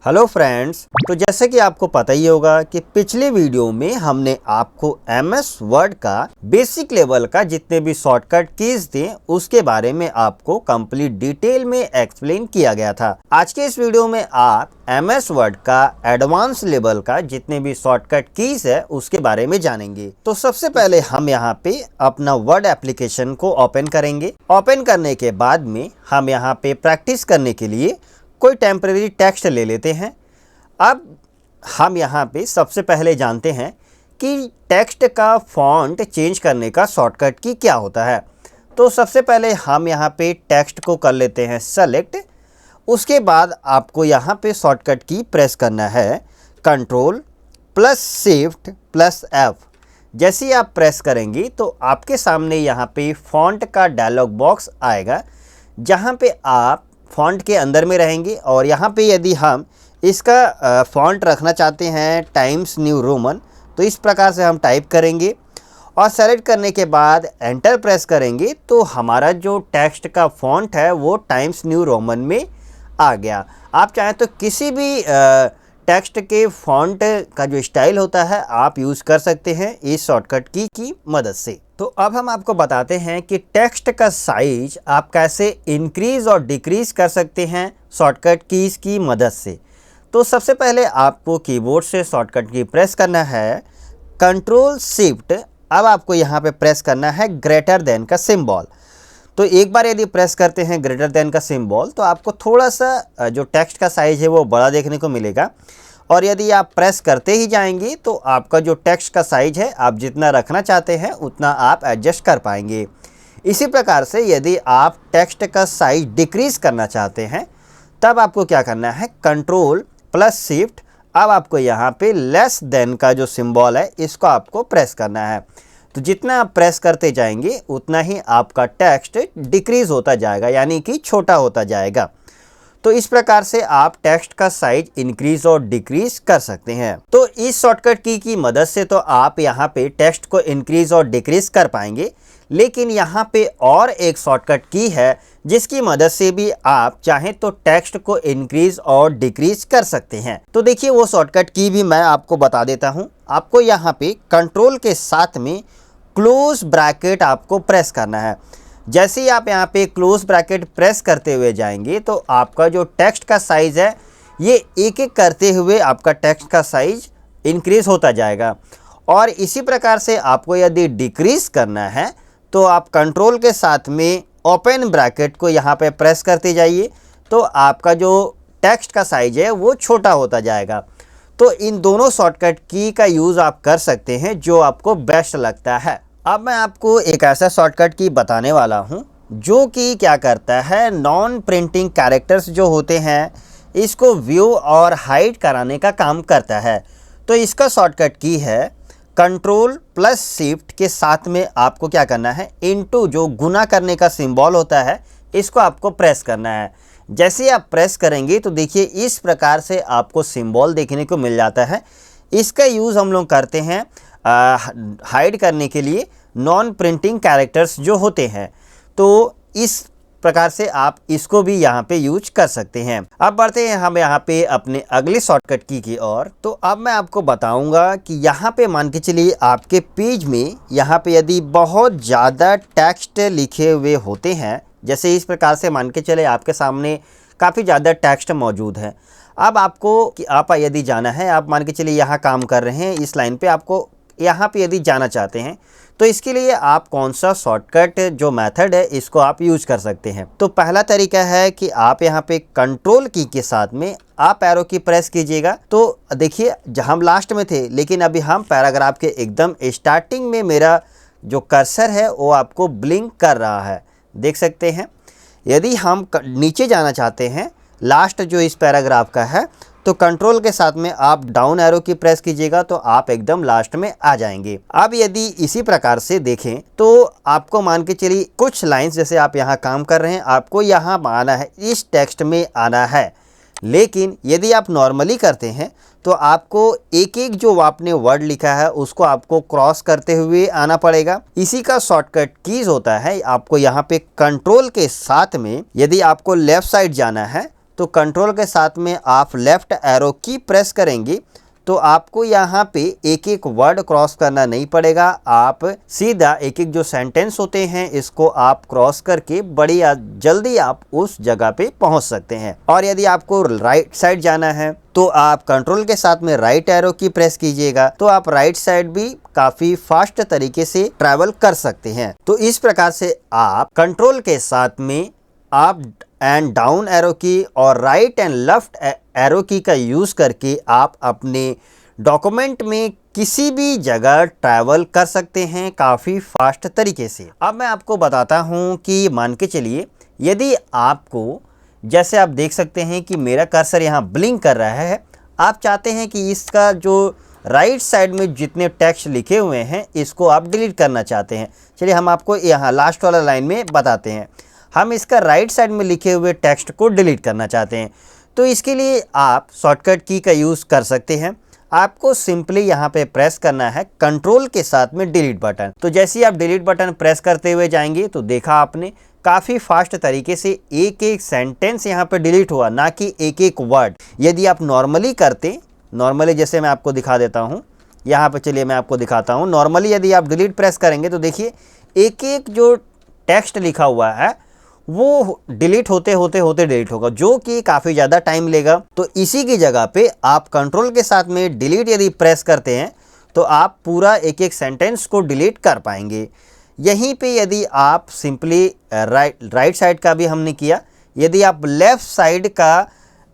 Hello friends, तो जैसे कि आपको पता ही होगा कि पिछले वीडियो में हमने आपको MS वर्ड का बेसिक लेवल का जितने भी शॉर्टकट कीज थे उसके बारे में आपको कंप्लीट डिटेल में एक्सप्लेन किया गया था। आज के इस वीडियो में आप MS वर्ड का एडवांस लेवल का जितने भी शॉर्टकट कीज है उसके बारे में जानेंगे। तो सबसे पहले हम यहाँ पे अपना वर्ड एप्लीकेशन को ओपन करेंगे। ओपन करने के बाद में हम यहाँ पे प्रैक्टिस करने के लिए कोई टेम्परेरी टेक्स्ट ले लेते हैं। अब हम यहाँ पे सबसे पहले जानते हैं कि टेक्स्ट का फॉन्ट चेंज करने का शॉर्टकट की क्या होता है। तो सबसे पहले हम यहाँ पे टेक्स्ट को कर लेते हैं सेलेक्ट। उसके बाद आपको यहाँ पे शॉर्टकट की प्रेस करना है Ctrl+Shift+F। जैसे ही आप प्रेस करेंगे तो आपके सामने यहाँ पे फॉन्ट का डायलॉग बॉक्स आएगा, जहाँ पे आप फॉन्ट के अंदर में रहेंगे और यहाँ पे यदि हम इसका फॉन्ट रखना चाहते हैं टाइम्स न्यू रोमन, तो इस प्रकार से हम टाइप करेंगे और सेलेक्ट करने के बाद एंटर प्रेस करेंगे तो हमारा जो टेक्स्ट का फॉन्ट है वो टाइम्स न्यू रोमन में आ गया। आप चाहें तो किसी भी टेक्स्ट के फॉन्ट का जो स्टाइल होता है आप यूज़ कर सकते हैं इस शॉर्टकट की मदद से। तो अब हम आपको बताते हैं कि टेक्स्ट का साइज आप कैसे इंक्रीज़ और डिक्रीज़ कर सकते हैं शॉर्टकट कीज़ की मदद से। तो सबसे पहले आपको कीबोर्ड से शॉर्टकट की प्रेस करना है Ctrl+Shift। अब आपको यहाँ पे प्रेस करना है ग्रेटर देन का सिंबल। तो एक बार यदि प्रेस करते हैं ग्रेटर देन का सिंबल तो आपको थोड़ा सा जो टेक्स्ट का साइज़ है वो बड़ा देखने को मिलेगा, और यदि आप प्रेस करते ही जाएंगे तो आपका जो टेक्स्ट का साइज़ है आप जितना रखना चाहते हैं उतना आप एडजस्ट कर पाएंगे। इसी प्रकार से यदि आप टेक्स्ट का साइज़ डिक्रीज़ करना चाहते हैं तब आपको क्या करना है Ctrl+Shift। अब आपको यहाँ पे लेस देन का जो सिंबल है इसको आपको प्रेस करना है। तो जितना आप प्रेस करते जाएंगे उतना ही आपका टेक्स्ट डिक्रीज़ होता जाएगा, यानी कि छोटा होता जाएगा। तो इस प्रकार से आप टेक्स्ट का साइज इंक्रीज और डिक्रीज कर सकते हैं। तो इस शॉर्टकट की मदद से तो आप यहाँ पे टेक्स्ट को इंक्रीज और डिक्रीज कर पाएंगे, लेकिन यहाँ पे और एक शॉर्टकट की है जिसकी मदद से भी आप चाहें तो टेक्स्ट को इंक्रीज और डिक्रीज कर सकते हैं। तो देखिए वो शॉर्टकट की भी मैं आपको बता देता हूँ। आपको यहाँ पे कंट्रोल के साथ में क्लोज ब्रैकेट आपको प्रेस करना है। जैसे ही आप यहाँ पे क्लोज ब्रैकेट प्रेस करते हुए जाएंगे तो आपका जो टेक्स्ट का साइज़ है ये एक एक करते हुए आपका टेक्स्ट का साइज़ इंक्रीज़ होता जाएगा। और इसी प्रकार से आपको यदि डिक्रीज़ करना है तो आप कंट्रोल के साथ में ओपन ब्रैकेट को यहाँ पे प्रेस करते जाइए तो आपका जो टेक्स्ट का साइज़ है वो छोटा होता जाएगा। तो इन दोनों शॉर्टकट की का यूज़ आप कर सकते हैं जो आपको बेस्ट लगता है। अब मैं आपको एक ऐसा शॉर्टकट की बताने वाला हूं जो कि क्या करता है, नॉन प्रिंटिंग कैरेक्टर्स जो होते हैं इसको व्यू और हाइड कराने का काम करता है। तो इसका शॉर्टकट की है Ctrl+Shift के साथ में आपको क्या करना है, इनटू जो गुना करने का सिंबल होता है इसको आपको प्रेस करना है। जैसे ही आप प्रेस करेंगे तो देखिए इस प्रकार से आपको सिंबल देखने को मिल जाता है। इसका यूज़ हम लोग करते हैं हाइड करने के लिए नॉन प्रिंटिंग कैरेक्टर्स जो होते हैं। तो इस प्रकार से आप इसको भी यहाँ पे यूज कर सकते हैं। अब बढ़ते हैं हम यहाँ पे अपने अगले शॉर्टकट की ओर। तो अब मैं आपको बताऊंगा कि यहाँ पे मान के चलिए आपके पेज में यहाँ पे यदि बहुत ज़्यादा टेक्स्ट लिखे हुए होते हैं, जैसे इस प्रकार से मान के चले आपके सामने काफ़ी ज़्यादा टेक्स्ट मौजूद है। अब आपको कि आप यदि जाना है, आप मान के चलिए यहाँ काम कर रहे हैं इस लाइन पे, आपको यहाँ पे यदि जाना चाहते हैं तो इसके लिए आप कौन सा शॉर्टकट जो मेथड है इसको आप यूज कर सकते हैं। तो पहला तरीका है कि आप यहाँ पे कंट्रोल की के साथ में आप एरो की प्रेस कीजिएगा। तो देखिए हम लास्ट में थे लेकिन अभी हम पैराग्राफ के एकदम स्टार्टिंग में मेरा जो कर्सर है वो आपको ब्लिंक कर रहा है, देख सकते हैं। यदि हम नीचे जाना चाहते हैं लास्ट जो इस पैराग्राफ का है तो कंट्रोल के साथ में आप डाउन एरो की प्रेस कीजिएगा तो आप एकदम लास्ट में आ जाएंगे। अब यदि इसी प्रकार से देखें तो आपको मान के चलिए कुछ लाइंस, जैसे आप यहाँ काम कर रहे हैं आपको यहाँ आना है, इस टेक्स्ट में आना है। लेकिन यदि आप नॉर्मली करते हैं तो आपको एक एक जो आपने वर्ड लिखा है उसको आपको क्रॉस करते हुए आना पड़ेगा। इसी का शॉर्टकट कीज होता है, आपको यहाँ पे कंट्रोल के साथ में यदि आपको लेफ्ट साइड जाना है तो कंट्रोल के साथ में आप लेफ़्ट एरो की प्रेस करेंगे तो आपको यहाँ पे एक एक वर्ड क्रॉस करना नहीं पड़ेगा। आप सीधा एक एक जो सेंटेंस होते हैं इसको आप क्रॉस करके बड़ी जल्दी आप उस जगह पे पहुँच सकते हैं। और यदि आपको राइट साइड जाना है तो आप कंट्रोल के साथ में राइट एरो की प्रेस कीजिएगा तो आप राइट साइड भी काफ़ी फास्ट तरीके से ट्रैवल कर सकते हैं। तो इस प्रकार से आप कंट्रोल के साथ में अप एंड डाउन एरो की और राइट एंड लेफ्ट एरो की का यूज़ करके आप अपने डॉक्यूमेंट में किसी भी जगह ट्रैवल कर सकते हैं काफ़ी फास्ट तरीके से। अब मैं आपको बताता हूं कि मान के चलिए यदि आपको, जैसे आप देख सकते हैं कि मेरा कर्सर यहाँ ब्लिंक कर रहा है, आप चाहते हैं कि इसका जो राइट साइड में जितने टेक्स्ट लिखे हुए हैं इसको आप डिलीट करना चाहते हैं। चलिए हम आपको यहाँ लास्ट वाला लाइन में बताते हैं। हम इसका राइट साइड में लिखे हुए टेक्स्ट को डिलीट करना चाहते हैं तो इसके लिए आप शॉर्टकट की का यूज़ कर सकते हैं। आपको सिंपली यहाँ पे प्रेस करना है कंट्रोल के साथ में डिलीट बटन। तो जैसे ही आप डिलीट बटन प्रेस करते हुए जाएंगे तो देखा आपने काफ़ी फास्ट तरीके से एक एक सेंटेंस यहाँ पे डिलीट हुआ, ना कि एक एक वर्ड। यदि आप नॉर्मली करते, नॉर्मली जैसे मैं आपको दिखा देता हूँ यहाँ पे, चलिए मैं आपको दिखाता हूँ। नॉर्मली यदि आप डिलीट प्रेस करेंगे तो देखिए एक एक जो टेक्स्ट लिखा हुआ है वो डिलीट होते डिलीट होगा, जो कि काफ़ी ज़्यादा टाइम लेगा। तो इसी की जगह पे आप कंट्रोल के साथ में डिलीट यदि प्रेस करते हैं तो आप पूरा एक एक सेंटेंस को डिलीट कर पाएंगे। यहीं पे यदि आप सिंपली राइट साइड का भी हमने किया, यदि आप लेफ़्ट साइड का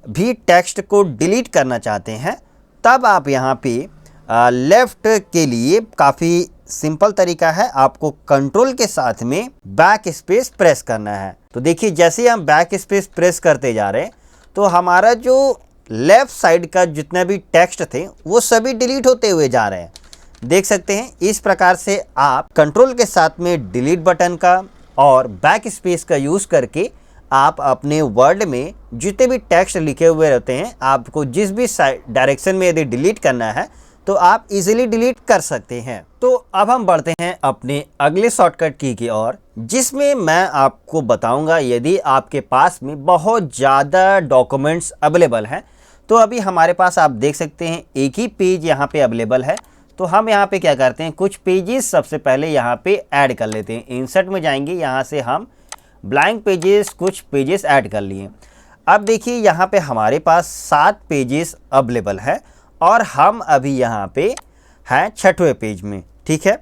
भी टेक्स्ट को डिलीट करना चाहते हैं तब आप यहाँ पे लेफ़्ट के लिए काफ़ी सिंपल तरीका है, आपको कंट्रोल के साथ में बैक स्पेस प्रेस करना है। तो देखिए जैसे हम बैक स्पेस प्रेस करते जा रहे हैं तो हमारा जो लेफ़्ट साइड का जितना भी टेक्स्ट थे वो सभी डिलीट होते हुए जा रहे हैं। देख सकते हैं इस प्रकार से आप कंट्रोल के साथ में डिलीट बटन का और बैक स्पेस का यूज़ करके आप अपने वर्ड में जितने भी टेक्स्ट लिखे हुए रहते हैं, आपको जिस भी डायरेक्शन में यदि डिलीट करना है तो आप इजीली डिलीट कर सकते हैं। तो अब हम बढ़ते हैं अपने अगले शॉर्टकट की ओर, जिसमें मैं आपको बताऊंगा यदि आपके पास में बहुत ज़्यादा डॉक्यूमेंट्स अवेलेबल हैं। तो अभी हमारे पास आप देख सकते हैं एक ही पेज यहाँ पे अवेलेबल है। तो हम यहाँ पे क्या करते हैं, कुछ पेजेस सबसे पहले यहाँ पे ऐड कर लेते हैं। इंसर्ट में जाएंगे, यहाँ से हम ब्लैंक पेजेस कुछ पेजेस ऐड कर लिए। अब देखिए यहाँ पे हमारे पास 7 पेजेस अवेलेबल है और हम अभी यहाँ पे हैं 6वें पेज में। ठीक है,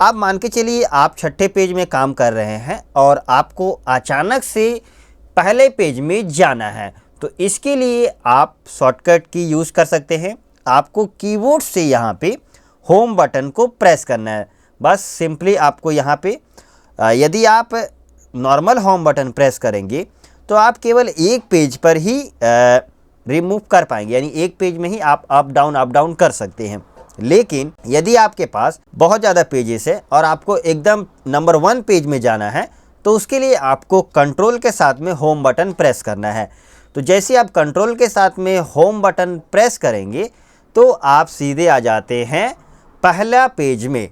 अब मान के चलिए आप 6ठे पेज में काम कर रहे हैं और आपको अचानक से पहले पेज में जाना है, तो इसके लिए आप शॉर्टकट की यूज़ कर सकते हैं। आपको कीबोर्ड से यहाँ पे होम बटन को प्रेस करना है। बस सिंपली आपको यहाँ पे यदि आप नॉर्मल होम बटन प्रेस करेंगे तो आप केवल एक पेज पर ही रिमूव कर पाएंगे, यानी एक पेज में ही आप अप डाउन कर सकते हैं। लेकिन यदि आपके पास बहुत ज़्यादा पेजेस है और आपको एकदम नंबर 1 पेज में जाना है तो उसके लिए आपको कंट्रोल के साथ में होम बटन प्रेस करना है। तो जैसे आप कंट्रोल के साथ में होम बटन प्रेस करेंगे तो आप सीधे आ जाते हैं पहला पेज में।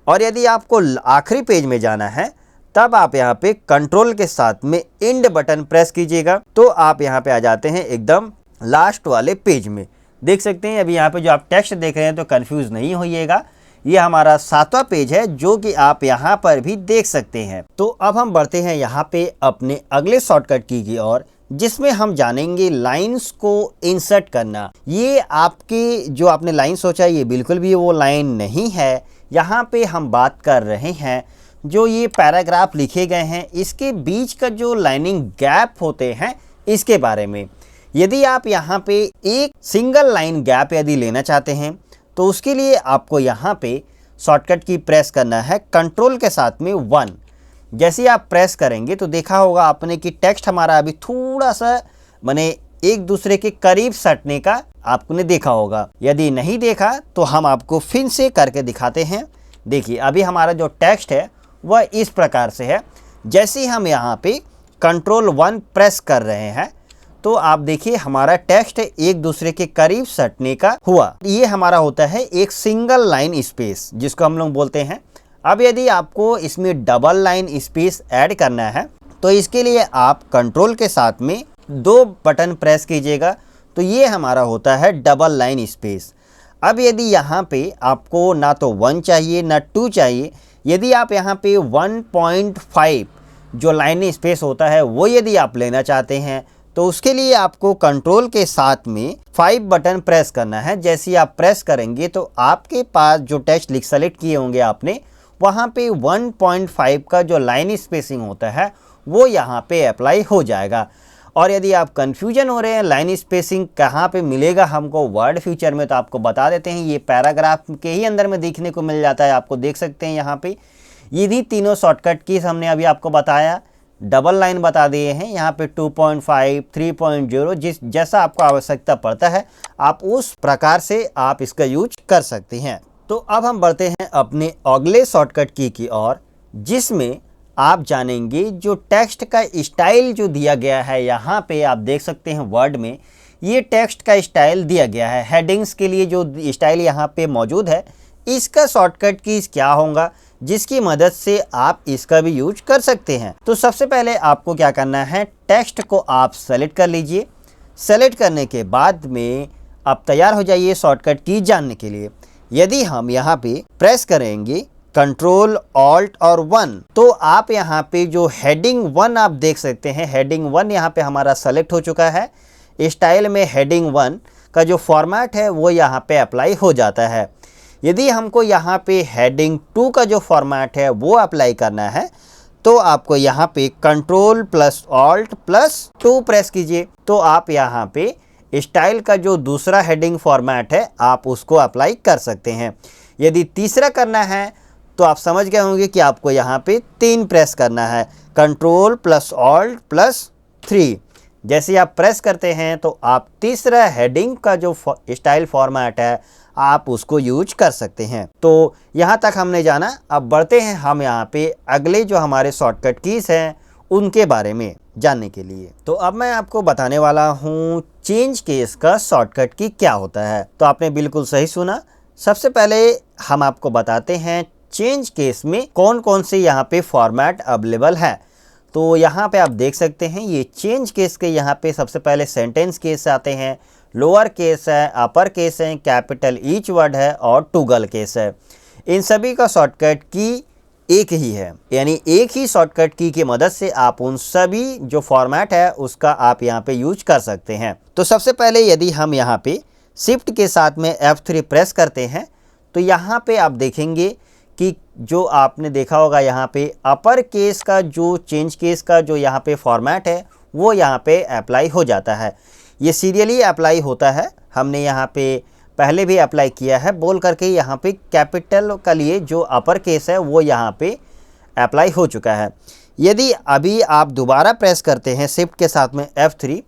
और यदि आपको आखिरी पेज में जाना है तब आप यहाँ पे कंट्रोल के साथ में एंड बटन प्रेस कीजिएगा तो आप यहाँ पे आ जाते हैं एकदम लास्ट वाले पेज में। देख सकते हैं अभी यहाँ पे जो आप टेक्स्ट देख रहे हैं, तो कंफ्यूज नहीं होइएगा, ये हमारा 7वां पेज है जो कि आप यहाँ पर भी देख सकते हैं। तो अब हम बढ़ते हैं यहाँ पे अपने अगले शॉर्टकट की ओर, जिसमें हम जानेंगे लाइंस को इंसर्ट करना। ये आपकी जो आपने लाइन सोचा ये बिल्कुल भी वो लाइन नहीं है। यहाँ पे हम बात कर रहे हैं जो ये पैराग्राफ लिखे गए हैं इसके बीच का जो लाइनिंग गैप होते हैं इसके बारे में। यदि आप यहाँ पे एक सिंगल लाइन गैप यदि लेना चाहते हैं तो उसके लिए आपको यहाँ पे शॉर्टकट की प्रेस करना है कंट्रोल के साथ में 1। जैसे आप प्रेस करेंगे तो देखा होगा आपने कि टेक्स्ट हमारा अभी थोड़ा सा माने एक दूसरे के करीब सटने का आपने देखा होगा। यदि नहीं देखा तो हम आपको फिर से करके दिखाते हैं। देखिए अभी हमारा जो टेक्स्ट है वह इस प्रकार से है। जैसे ही हम यहाँ पे कंट्रोल 1 प्रेस कर रहे हैं तो आप देखिए हमारा टेक्स्ट एक दूसरे के करीब सटने का हुआ। ये हमारा होता है एक सिंगल लाइन स्पेस जिसको हम लोग बोलते हैं। अब यदि आपको इसमें डबल लाइन स्पेस ऐड करना है तो इसके लिए आप कंट्रोल के साथ में 2 बटन प्रेस कीजिएगा तो ये हमारा होता है डबल लाइन स्पेस। अब यदि यहाँ पे आपको ना तो 1 चाहिए ना 2 चाहिए, यदि आप यहाँ पे 1.5 जो लाइन स्पेस होता है वो यदि आप लेना चाहते हैं तो उसके लिए आपको कंट्रोल के साथ में 5 बटन प्रेस करना है। जैसे आप प्रेस करेंगे तो आपके पास जो टेक्स्ट सेलेक्ट किए होंगे आपने, वहाँ पे 1.5 का जो लाइन स्पेसिंग होता है वो यहाँ पे अप्लाई हो जाएगा। और यदि आप कन्फ्यूजन हो रहे हैं लाइन स्पेसिंग कहाँ पे मिलेगा हमको वर्ड फ्यूचर में, तो आपको बता देते हैं, ये पैराग्राफ के ही अंदर में देखने को मिल जाता है। आपको देख सकते हैं यहाँ पे ये भी तीनों शॉर्टकट कीज हमने अभी आपको बताया, डबल लाइन बता दिए हैं। यहाँ पे 2.5, 3.0 जैसा आपको आवश्यकता पड़ता है आप उस प्रकार से आप इसका यूज कर सकते हैं। तो अब हम बढ़ते हैं अपने अगले शॉर्टकट की ओर, जिसमें आप जानेंगे जो टेक्स्ट का स्टाइल जो दिया गया है। यहाँ पे आप देख सकते हैं वर्ड में ये टेक्स्ट का स्टाइल दिया गया है। हेडिंग्स के लिए जो स्टाइल यहाँ पे मौजूद है, इसका शॉर्टकट कीज क्या होगा जिसकी मदद से आप इसका भी यूज कर सकते हैं। तो सबसे पहले आपको क्या करना है, टेक्स्ट को आप सेलेक्ट कर लीजिए। सेलेक्ट करने के बाद में आप तैयार हो जाइए शॉर्टकट की जानने के लिए। यदि हम यहाँ पे प्रेस करेंगे कंट्रोल ऑल्ट और 1, तो आप यहाँ पे जो हेडिंग 1 आप देख सकते हैं, हेडिंग 1 यहाँ पे हमारा सेलेक्ट हो चुका है। स्टाइल में हेडिंग 1 का जो फॉर्मेट है वो यहाँ पे अप्लाई हो जाता है। यदि हमको यहाँ पे हेडिंग 2 का जो फॉर्मेट है वो अप्लाई करना है तो आपको यहाँ पे control plus alt plus 2 press कीजिए, तो आप यहाँ पे स्टाइल का जो दूसरा हेडिंग फॉर्मेट है आप उसको अप्लाई कर सकते हैं। यदि तीसरा करना है तो आप समझ गए होंगे कि आपको यहाँ पे 3 प्रेस करना है, कंट्रोल प्लस ऑल्ट प्लस 3। जैसे आप प्रेस करते हैं तो आप तीसरा हेडिंग का जो स्टाइल फॉर्मेट है आप उसको यूज कर सकते हैं। तो यहाँ तक हमने जाना, अब बढ़ते हैं हम यहाँ पे अगले जो हमारे शॉर्टकट कीज हैं उनके बारे में जानने के लिए। तो अब मैं आपको बताने वाला हूँ चेंज केस का शॉर्टकट की क्या होता है। तो आपने बिल्कुल सही सुना। सबसे पहले हम आपको बताते हैं चेंज केस में कौन कौन से यहाँ पे फॉर्मेट अवेलेबल है। तो यहाँ पे आप देख सकते हैं ये चेंज केस के यहाँ पे सबसे पहले सेंटेंस केस आते हैं, लोअर केस है, अपर केस है, कैपिटल ईच वर्ड है और टूगल केस है। इन सभी का शॉर्टकट की एक ही है, यानी एक ही शॉर्टकट की मदद से आप उन सभी जो फॉर्मेट है उसका आप यहाँ पे यूज कर सकते हैं। तो सबसे पहले यदि हम यहाँ पे शिफ्ट के साथ में F3 प्रेस करते हैं तो यहाँ पे आप देखेंगे कि जो आपने देखा होगा यहाँ पे अपर केस का जो चेंज केस का जो यहाँ पे फॉर्मेट है वो यहाँ पे अप्लाई हो जाता है। ये सीरियली अप्लाई होता है, हमने यहाँ पे पहले भी अप्लाई किया है बोल करके। यहाँ पे कैपिटल का लिए जो अपर केस है वो यहाँ पे अप्लाई हो चुका है। यदि अभी आप दोबारा प्रेस करते हैं शिफ्ट के साथ में F3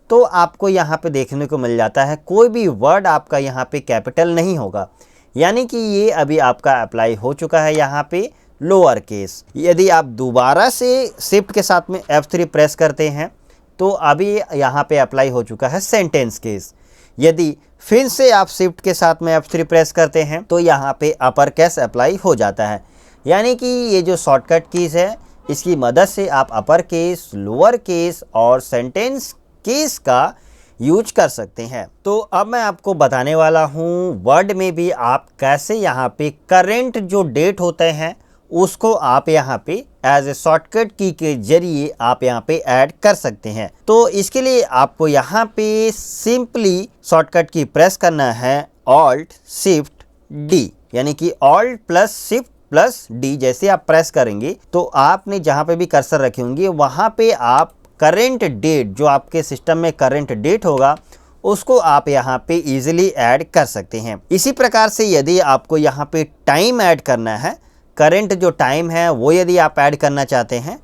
तो आपको यहाँ पे देखने को मिल जाता है कोई भी वर्ड आपका यहाँ पे कैपिटल नहीं होगा, यानी कि ये अभी आपका अप्लाई हो चुका है यहाँ पे लोअर केस। यदि आप दोबारा से शिफ्ट के साथ में F3 प्रेस करते हैं तो अभी यहाँ पे अप्लाई हो चुका है सेंटेंस केस। यदि फिर से आप शिफ्ट के साथ में F3 प्रेस करते हैं तो यहाँ पे अपर केस अप्लाई हो जाता है। यानी कि ये जो शॉर्टकट कीज है इसकी मदद से आप अपर केस, लोअर केस और सेंटेंस केस का यूज कर सकते हैं। तो अब मैं आपको बताने वाला हूँ वर्ड में भी आप कैसे यहाँ पे करेंट जो डेट होते हैं उसको आप यहाँ पे एज ए शॉर्टकट की के जरिए आप यहाँ पे ऐड कर सकते हैं। तो इसके लिए आपको यहाँ पे सिंपली शॉर्टकट की प्रेस करना है ऑल्ट शिफ्ट डी, यानी कि alt plus shift plus D. जैसे आप प्रेस करेंगे तो आपने जहाँ पे भी कर्सर रखे होंगे वहाँ पे आप करेंट डेट जो आपके सिस्टम में करेंट डेट होगा उसको आप यहाँ पे इजीली ऐड कर सकते हैं। इसी प्रकार से यदि आपको यहाँ पे टाइम ऐड करना है, करेंट जो टाइम है वो यदि आप ऐड करना चाहते हैं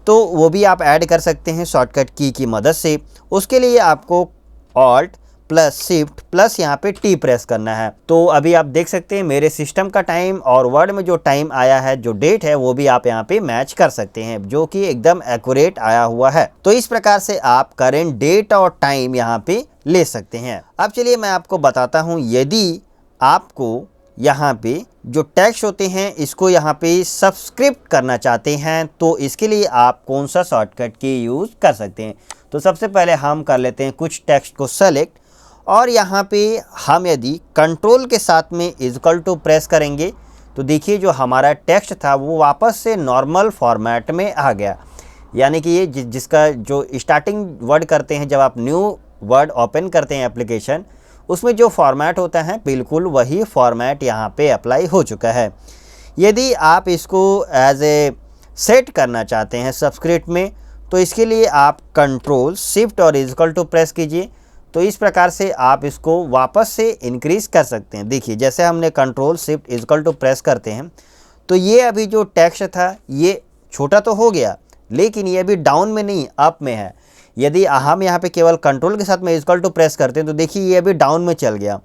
तो वो भी आप ऐड कर सकते हैं शॉर्टकट की मदद से। उसके लिए आपको ऑल्ट प्लस शिफ्ट प्लस यहाँ पे टी प्रेस करना है। तो अभी आप देख सकते हैं मेरे सिस्टम का टाइम और वर्ड में जो टाइम आया है, जो डेट है, वो भी आप यहाँ पे मैच कर सकते हैं जो कि एकदम एक्यूरेट आया हुआ है। तो इस प्रकार से आप करेंट डेट और टाइम यहाँ पे ले सकते हैं। अब चलिए मैं आपको बताता हूँ यदि आपको यहाँ पे जो टेक्स्ट होते हैं इसको यहाँ पे सब्सक्रिप्ट करना चाहते हैं तो इसके लिए आप कौन सा शॉर्टकट की यूज़ कर सकते हैं। तो सबसे पहले हम कर लेते हैं कुछ टेक्स्ट को सेलेक्ट, और यहाँ पे हम यदि कंट्रोल के साथ में इक्वल टू प्रेस करेंगे तो देखिए जो हमारा टेक्स्ट था वो वापस से नॉर्मल फॉर्मेट में आ गया। यानी कि ये जिसका जो स्टार्टिंग वर्ड करते हैं, जब आप न्यू वर्ड ओपन करते हैं एप्लीकेशन, उसमें जो फॉर्मेट होता है बिल्कुल वही फॉर्मेट यहाँ पे अप्लाई हो चुका है। यदि आप इसको एज ए सेट करना चाहते हैं सब्सक्रिप्ट में, तो इसके लिए आप कंट्रोल शिफ्ट और इक्वल टू प्रेस कीजिए। तो इस प्रकार से आप इसको वापस से इंक्रीज़ कर सकते हैं। देखिए जैसे हमने control shift equal to press करते हैं तो ये अभी जो टेक्स्ट था ये छोटा तो हो गया, लेकिन ये अभी डाउन में नहीं अप में है। यदि हम यहाँ पे केवल कंट्रोल के साथ में इक्वल टू प्रेस करते हैं तो देखिए ये अभी डाउन में चल गया।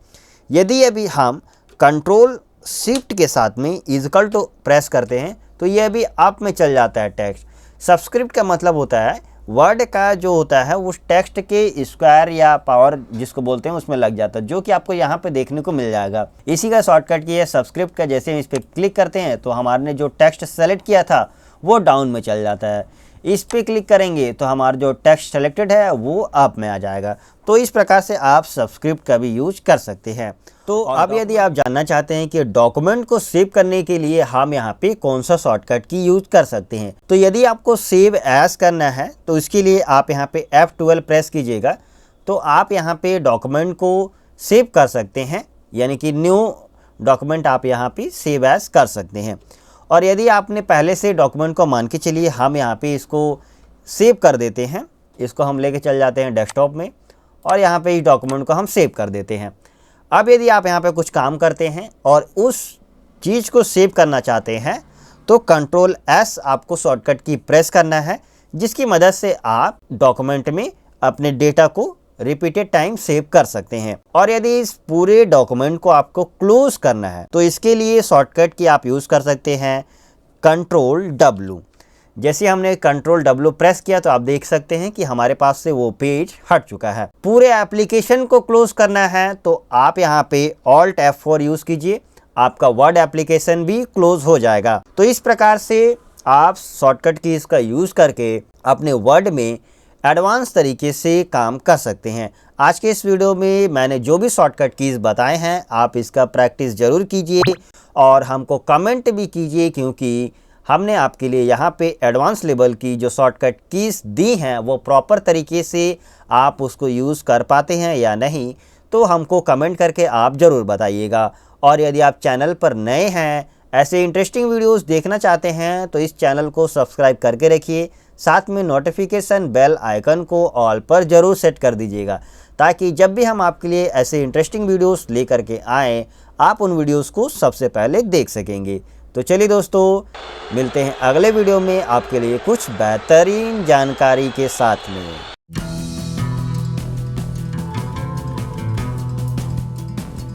यदि अभी हम कंट्रोल शिफ्ट के साथ में इक्वल टू प्रेस करते हैं तो ये अभी अप में चल जाता है टेक्स्ट। सब्सक्रिप्ट का मतलब होता है वर्ड का जो होता है उस टेक्स्ट के स्क्वायर या पावर जिसको बोलते हैं उसमें लग जाता है, जो कि आपको यहाँ पे देखने को मिल जाएगा। इसी का शॉर्टकट की है सब्सक्रिप्ट का। जैसे हम इस पर क्लिक करते हैं तो हमारे जो टेक्स्ट सेलेक्ट किया था वो डाउन में चल जाता है। इस पे क्लिक करेंगे तो हमारा जो टेक्स्ट सेलेक्टेड है वो अप में आ जाएगा। तो इस प्रकार से आप सब्सक्रिप्ट का भी यूज कर सकते हैं। तो अब यदि आप जानना चाहते हैं कि डॉक्यूमेंट को सेव करने के लिए हम यहाँ पे कौन सा शॉर्टकट की यूज कर सकते हैं, तो यदि आपको सेव एज करना है तो इसके लिए आप यहाँ पे F12 प्रेस कीजिएगा। तो आप यहाँ पे डॉक्यूमेंट को सेव कर सकते हैं, यानी कि न्यू डॉक्यूमेंट आप यहाँ पे सेव एज कर सकते हैं। और यदि आपने पहले से डॉक्यूमेंट को मान के चलिए हम यहाँ पे इसको सेव कर देते हैं, इसको हम लेके चल जाते हैं डेस्कटॉप में और यहाँ पे इस डॉक्यूमेंट को हम सेव कर देते हैं। अब यदि आप यहाँ पे कुछ काम करते हैं और उस चीज़ को सेव करना चाहते हैं तो कंट्रोल S आपको शॉर्टकट की प्रेस करना है, जिसकी मदद से आप डॉक्यूमेंट में अपने डेटा को रिपीटेड टाइम सेव कर सकते हैं। और यदि इस पूरे डॉक्यूमेंट को आपको क्लोज करना है तो इसके लिए शॉर्टकट की आप यूज़ कर सकते हैं कंट्रोल W। जैसे हमने कंट्रोल W प्रेस किया तो आप देख सकते हैं कि हमारे पास से वो पेज हट चुका है। पूरे एप्लीकेशन को क्लोज करना है तो आप यहाँ पे Alt F4 यूज़ कीजिए, आपका वर्ड एप्लीकेशन भी क्लोज हो जाएगा। तो इस प्रकार से आप शॉर्टकट की इसका यूज़ करके अपने वर्ड में एडवांस तरीके से काम कर सकते हैं। आज के इस वीडियो में मैंने जो भी शॉर्टकट कीज़ बताए हैं आप इसका प्रैक्टिस ज़रूर कीजिए और हमको कमेंट भी कीजिए, क्योंकि हमने आपके लिए यहाँ पे एडवांस लेवल की जो शॉर्टकट कीज़ दी हैं वो प्रॉपर तरीके से आप उसको यूज़ कर पाते हैं या नहीं, तो हमको कमेंट करके आप ज़रूर बताइएगा। और यदि आप चैनल पर नए हैं, ऐसे इंटरेस्टिंग वीडियोस देखना चाहते हैं तो इस चैनल को सब्सक्राइब करके रखिए, साथ में नोटिफिकेशन बेल आइकन को ऑल पर ज़रूर सेट कर दीजिएगा, ताकि जब भी हम आपके लिए ऐसे इंटरेस्टिंग वीडियोस लेकर के आएँ आप उन वीडियोस को सबसे पहले देख सकेंगे। तो चलिए दोस्तों, मिलते हैं अगले वीडियो में आपके लिए कुछ बेहतरीन जानकारी के साथ में।